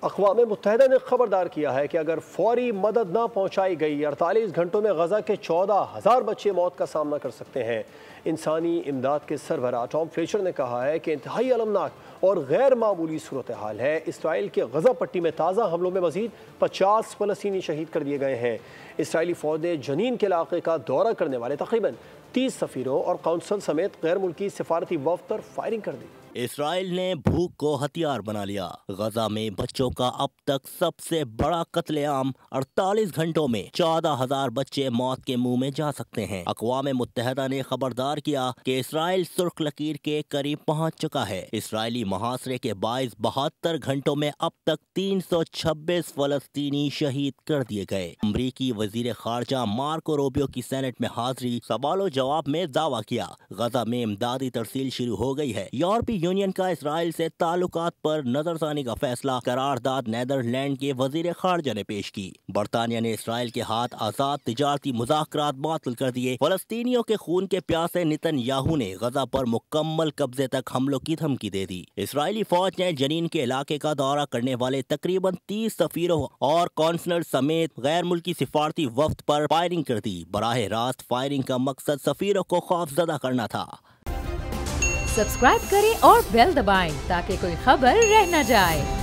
اقوام متحدہ نے خبردار کیا ہے کہ اگر فوری مدد نہ پہنچائی گئی 48 گھنٹوں میں غزہ کے 14,000 بچے موت کا سامنا کر سکتے ہیں۔ انسانی امداد کے سربراہ ٹام فلیچر نے کہا ہے کہ انتہائی المناک اور غیر معمولی صورتحال ہے۔ اسرائیل کے غزہ پٹی میں تازہ حملوں میں مزید 50 فلسطینی شہید کر دیے گئے ہیں۔ اسرائیلی فوج نے جنین کے علاقے کا دورہ کرنے والے تقریباً 30 سفیروں اور قونصل سمیت غیر ملکی سفارتی وفد پر فائرنگ کر دی۔ اسرائیل نے بھوک کو ہتھیار بنا لیا۔ غزہ میں بچوں کا اب تک سب سے بڑا قتل عام، 48 گھنٹوں میں 14,000 بچے موت کے منہ میں جا سکتے ہیں۔ اقوام متحدہ نے خبردار کیا کہ اسرائیل سرخ لکیر کے قریب پہنچ چکا ہے۔ اسرائیلی محاصرے کے باعث 72 گھنٹوں میں اب تک 326 فلسطینی شہید کر دیے گئے۔ امریکی وزیر خارجہ مارکو روبیو کی سینٹ میں حاضری، سوال و جواب میں دعویٰ کیا غزہ میں امدادی ترسیل شروع ہو گئی ہے۔ یورپی یونین کا اسرائیل سے تعلقات پر نظر ثانی کا فیصلہ، قرارداد نیدرلینڈ کے وزیر خارجہ نے پیش کی۔ برطانیہ نے اسرائیل کے ہاتھ آزاد تجارتی مذاکرات معطل کر دیے۔ فلسطینیوں کے خون کے پیاسے نتن یاہو نے غزہ پر مکمل قبضے تک حملوں کی دھمکی دے دی۔ اسرائیلی فوج نے جنین کے علاقے کا دورہ کرنے والے تقریباً 30 سفیروں اور قونصلر سمیت غیر ملکی سفارتی وفد پر فائرنگ کر دی۔ براہ راست فائرنگ کا مقصد سفیروں کو خوفزدہ کرنا تھا۔ سبسکرائب کریں اور بیل دبائیں تاکہ کوئی خبر رہ نہ جائے۔